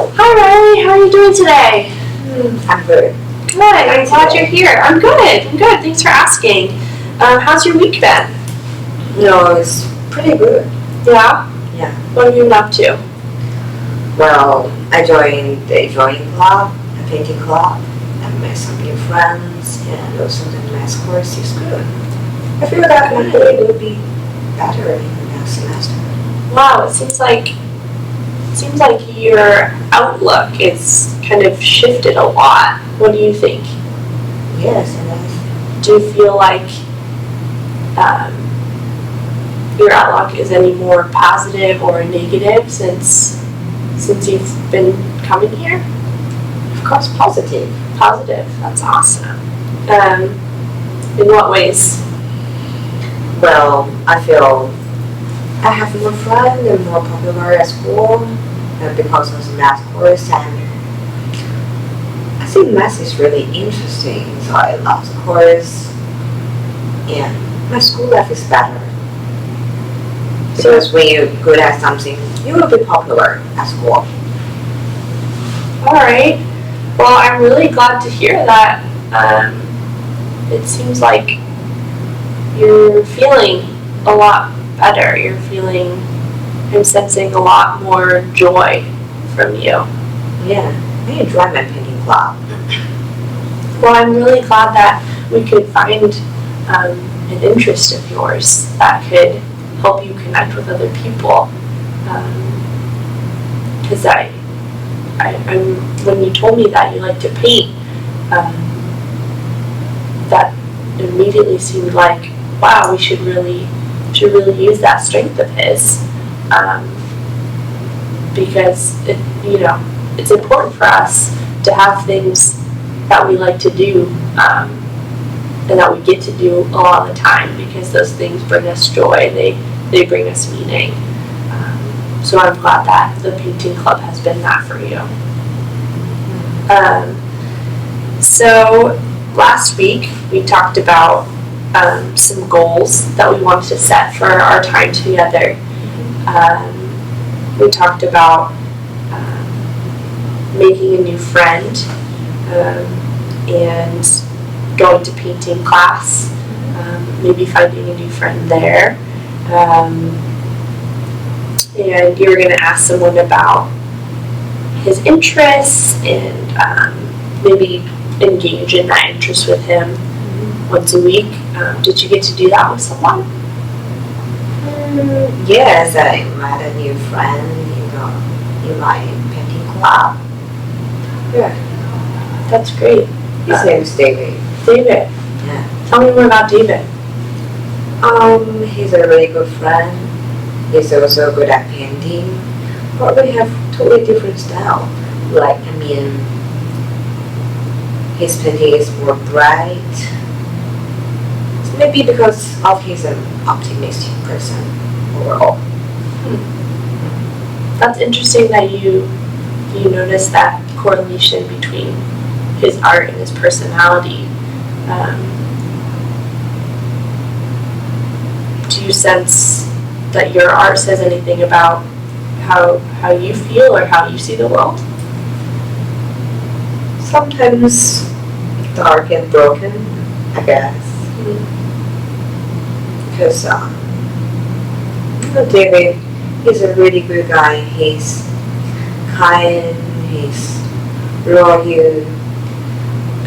Hi Riley, how are you doing today? I'm good. Good, I'm glad you're here. I'm good, thanks for asking. How's your week been? No, it's pretty good. Yeah? Yeah. What have you been up to? Well, I joined the drawing club, a painting club. I met some new friends and also the math course is good. I feel that my day will be better in the next semester. Wow, it seems like your outlook is kind of shifted a lot. What do you think? Yes, and Do you feel like your outlook is any more positive or negative since you've been coming here? of course positive. Positive. That's awesome. In what ways? Well, I feel I have more friends and more popular at school because of the math course, and I think math is really interesting, so I love the course and my school life is better. Because when you're good at something, you will be popular at school. Alright. Well, I'm really glad to hear that. It seems like you're feeling a lot better. I'm sensing a lot more joy from you. Yeah, I enjoy my painting club. Well, I'm really glad that we could find an interest of yours that could help you connect with other people. Because when you told me that you like to paint, that immediately seemed like, wow, we should really use that strength of his, because it's important for us to have things that we like to do, and that we get to do a lot of the time, because those things bring us joy. They bring us meaning. So I'm glad that the painting club has been that for you. So last week we talked about some goals that we wanted to set for our time together. We talked about making a new friend, and going to painting class, maybe finding a new friend there. And you were going to ask someone about his interests and maybe engage in that interest with him once a week. Did you get to do that with someone? Yes, I met a new friend, in my painting club. Yeah, that's great. His name is David. David. Yeah. Tell me more about David. He's a really good friend. He's also good at painting, but we have totally different style. His painting is more bright. Maybe because of he's an optimistic person overall. That's interesting that you notice that correlation between his art and his personality. Do you sense that your art says anything about how you feel or how you see the world? Sometimes dark and broken, I guess. Because David is a really good guy. He's kind, he's loyal.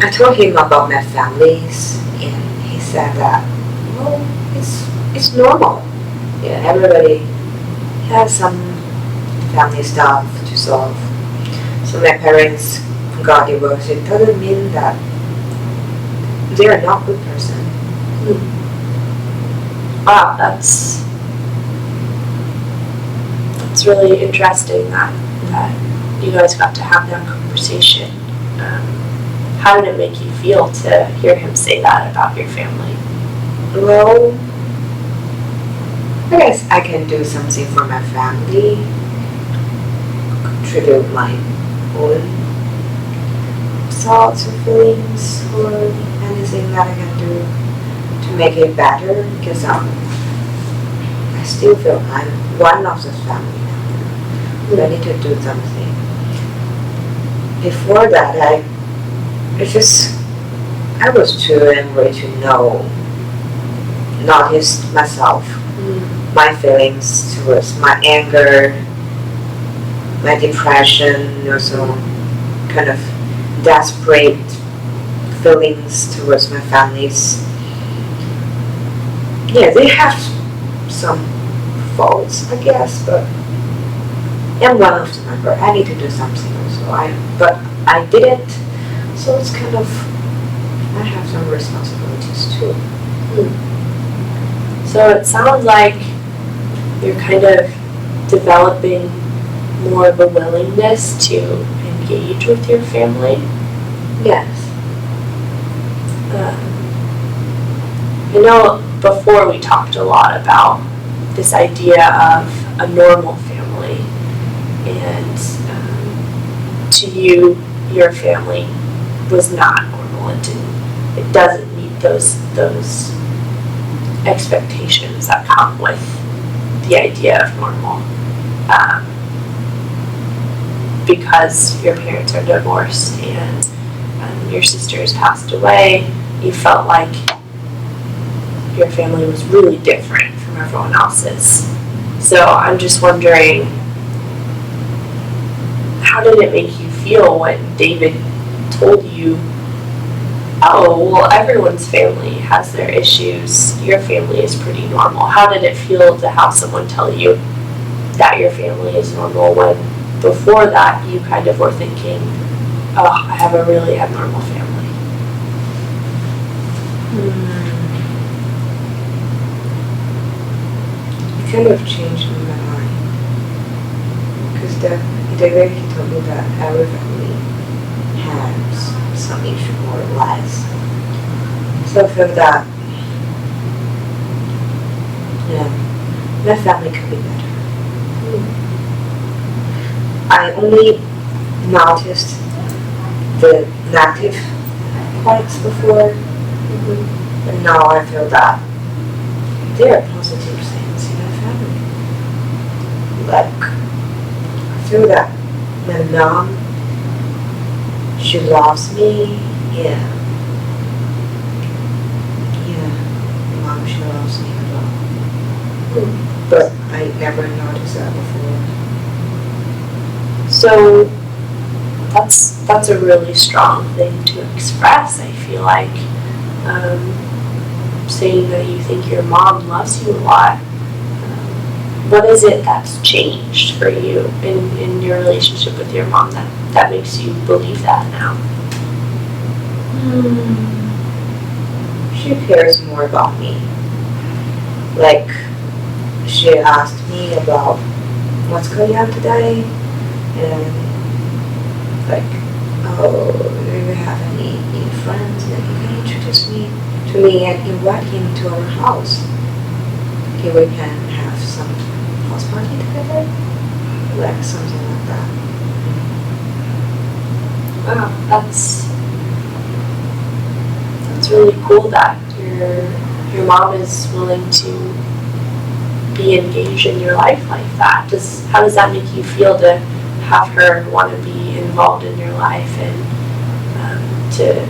I told him about my families, and he said that, well, it's normal. Yeah, everybody has some family stuff to solve. So my parents got divorced. It doesn't mean that they are not a good person. Wow, that's really interesting that you guys got to have that conversation. How did it make you feel to hear him say that about your family? Well, I guess I can do something for my family, contribute my own thoughts or feelings, or anything that I can do to make it better, because I still feel I'm one of the family now. I need to do something. before that, I was too angry to notice myself, my feelings towards my anger, my depression, also kind of desperate feelings towards my families. Yeah, they have some faults, I guess, but I'm one of them. I need to do something also. But I didn't, so it's kind of, I have some responsibilities too. So it sounds like you're kind of developing more of a willingness to engage with your family. Yes. I know before we talked a lot about this idea of a normal family, and to you, your family was not normal. It doesn't meet those expectations that come with the idea of normal. Because your parents are divorced and your sisters passed away, you felt like your family was really different from everyone else's. So I'm just wondering, how did it make you feel when David told you, oh, well, everyone's family has their issues, your family is pretty normal? How did it feel to have someone tell you that your family is normal when before that you kind of were thinking, oh, I have a really abnormal family? It kind of changed in my mind. Because David, he told me that every family has some issue more or less. So I feel that, yeah, my family could be better. I only noticed the negative parts before, and now I feel that there are positive things in my family. Like, I feel that my mom, she loves me, yeah, my mom, she loves me a lot. But I never noticed that before. So that's a really strong thing to express, I feel like. Saying that you think your mom loves you a lot. What is it that's changed for you in your relationship with your mom that makes you believe that now? She cares more about me. Like, she asked me about what's going on today, and like, oh, do you have any new friends that you can introduce me to me and invite him to our house? Okay, we can have some house party together, like something like that. Wow, that's really cool that your mom is willing to be engaged in your life like that. How does that make you feel to have her want to be involved in your life and to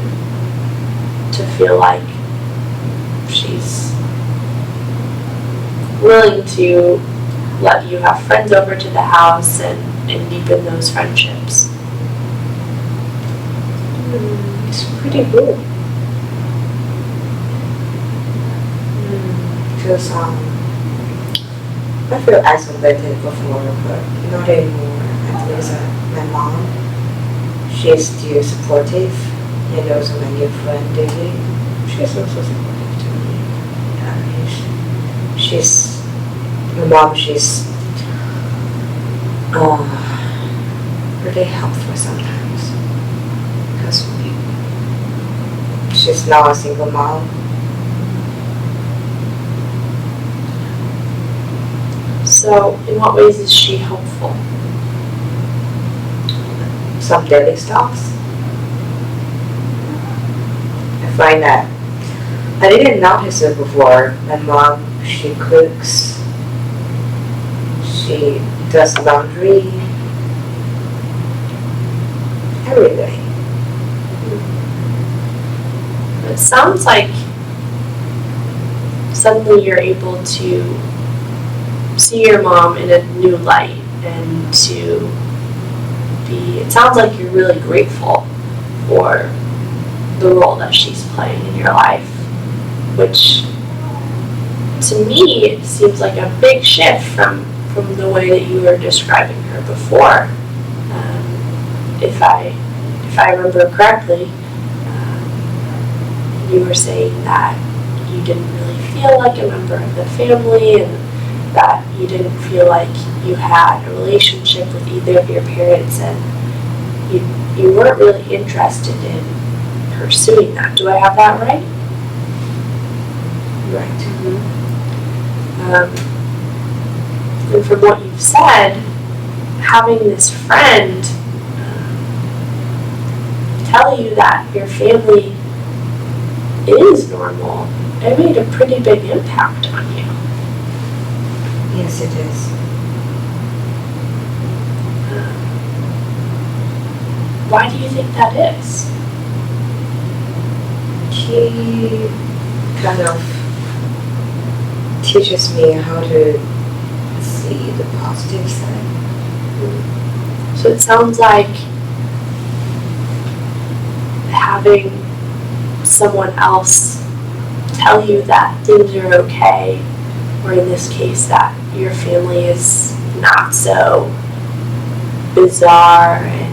feel like she's willing to let you have friends over to the house and deepen those friendships? It's pretty good. Because I feel isolated before, but not anymore. At least my mom, she's still supportive, and also my new friend Daisy, she's also supportive to me. My mom, she's really helpful sometimes, because she's now a single mom. So, in what ways is she helpful? Some daily stuffs. I find that I didn't notice it before. My mom, she cooks, she does laundry, every day. It sounds like suddenly you're able to see your mom in a new light and to be, it sounds like you're really grateful for the role that she's playing in your life, which to me it seems like a big shift from the way that you were describing her before. If I remember correctly, you were saying that you didn't really feel like a member of the family and that you didn't feel like you had a relationship with either of your parents, and you weren't really interested in pursuing that. Do I have that right? Right. And from what you've said, having this friend tell you that your family is normal, it made a pretty big impact on you. Yes, it is. Why do you think that is? She kind of teaches me how to see the positive side. So it sounds like having someone else tell you that things are okay, or in this case that your family is not so bizarre and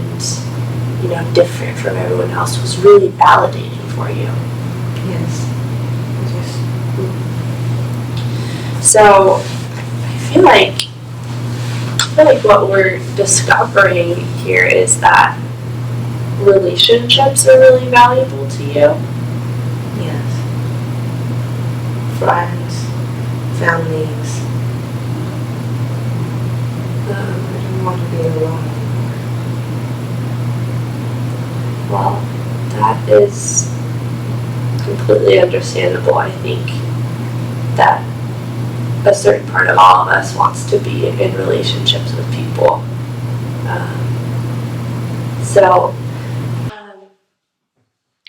different from everyone else, was really validating for you. Yes. So I feel like what we're discovering here is that relationships are really valuable to you. Yes. Friends, families. I don't want to be alone anymore. Well, that is completely understandable. I think that a certain part of all of us wants to be in relationships with people. So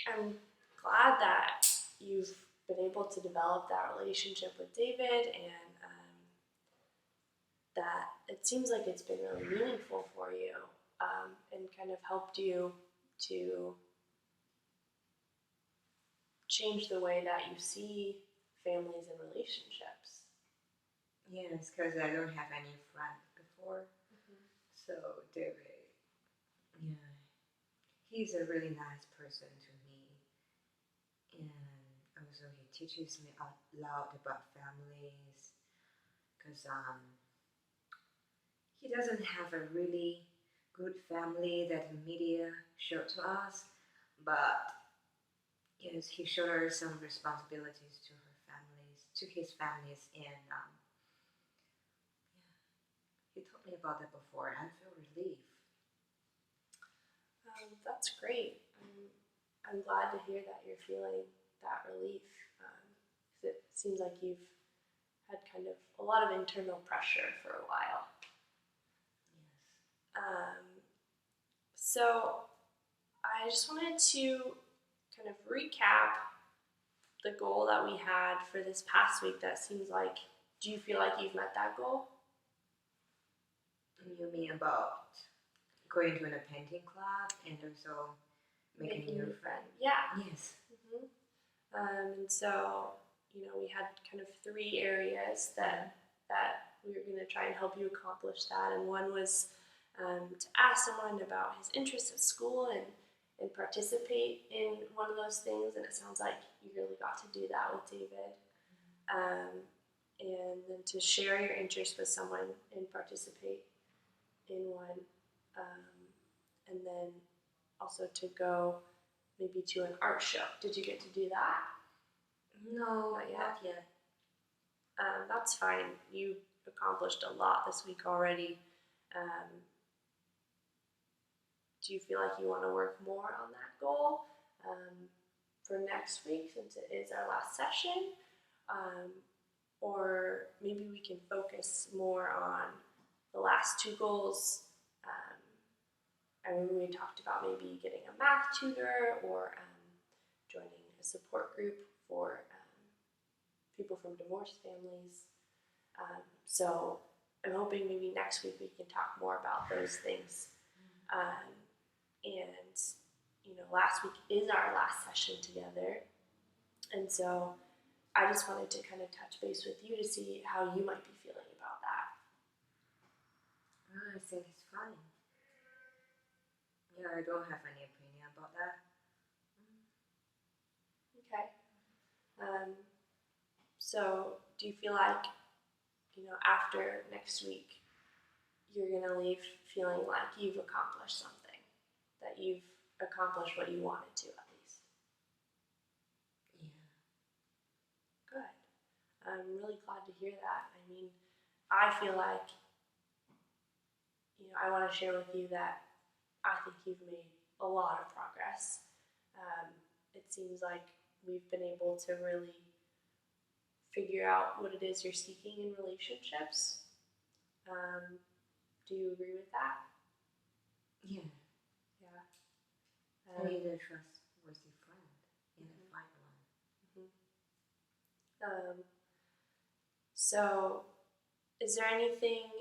I'm glad that you've been able to develop that relationship with David, and that it seems like it's been really meaningful for you, and kind of helped you to change the way that you see families and relationships. Yes, because I don't have any friends before. So David, yeah, he's a really nice person to me. And also he teaches me a lot about families. Because he doesn't have a really good family that the media showed to us. But yes, he showed her some responsibilities to her families, to his families, and he told me about that before. I feel relief. That's great. I'm glad to hear that you're feeling that relief. It seems like you've had kind of a lot of internal pressure for a while. So I just wanted to kind of recap the goal that we had for this past week. That seems like, do you feel like you've met that goal? You mean about going to a painting club and also making new friends? Yeah. Yes. And so, we had kind of 3 areas that we were going to try and help you accomplish that. And one was to ask someone about his interests at school and participate in one of those things. And it sounds like you really got to do that with David. And then to share your interest with someone and participate in one. And then also to go maybe to an art show. Did you get to do that? No, not yet. That's fine. You accomplished a lot this week already. Do you feel like you want to work more on that goal for next week, since it is our last session? Or maybe we can focus more on the last 2 goals we talked about maybe getting a math tutor or joining a support group for people from divorced families. So I'm hoping maybe next week we can talk more about those things. And last week is our last session together, and so I just wanted to kind of touch base with you to see how you might be feeling about that. I think it's fine. Yeah, I don't have any opinion about that. Okay. So do you feel like, after next week, you're going to leave feeling like you've accomplished something, that you've accomplished what you wanted to at least? Yeah. Good. I'm really glad to hear that. I mean, I feel like, I want to share with you that I think you've made a lot of progress. It seems like we've been able to really figure out what it is you're seeking in relationships. Do you agree with that? Yeah. Yeah. I need a trustworthy friend and a fine one. So, is there anything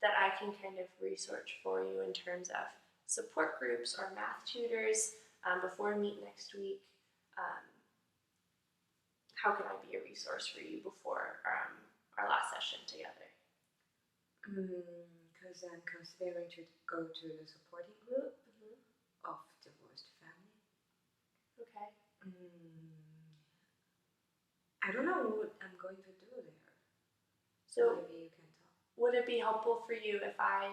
that I can kind of research for you in terms of support groups or math tutors before we meet next week? How can I be a resource for you before our last session together? Because I'm considering to go to the supporting group of divorced family. Okay. I don't know what I'm going to do there. So maybe you can talk. Would it be helpful for you if I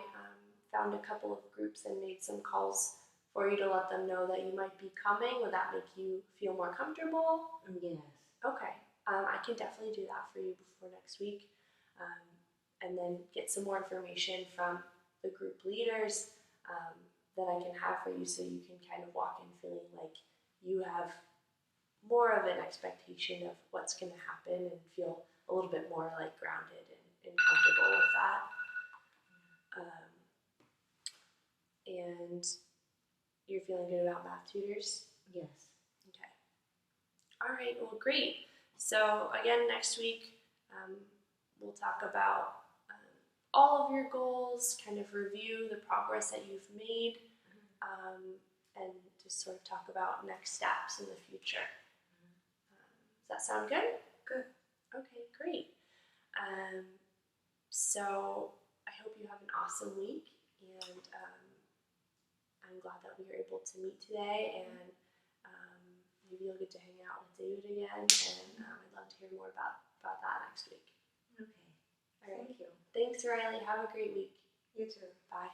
found a couple of groups and made some calls for you to let them know that you might be coming? Would that make you feel more comfortable? Yes. Okay. I can definitely do that for you before next week. And then get some more information from the group leaders that I can have for you, so you can kind of walk in feeling like you have more of an expectation of what's going to happen and feel a little bit more like grounded and comfortable with that. And you're feeling good about math tutors? Yes. Okay. All right, well, great. So again, next week, we'll talk about all of your goals, kind of review the progress that you've made, and just sort of talk about next steps in the future. Does that sound good? Good. Okay, great. So I hope you have an awesome week, and I'm glad that we were able to meet today, and maybe you'll get to hang out with David again, and I'd love to hear more about that next week. Okay. All right. Thank you. Thanks, Riley. Have a great week. You too. Bye.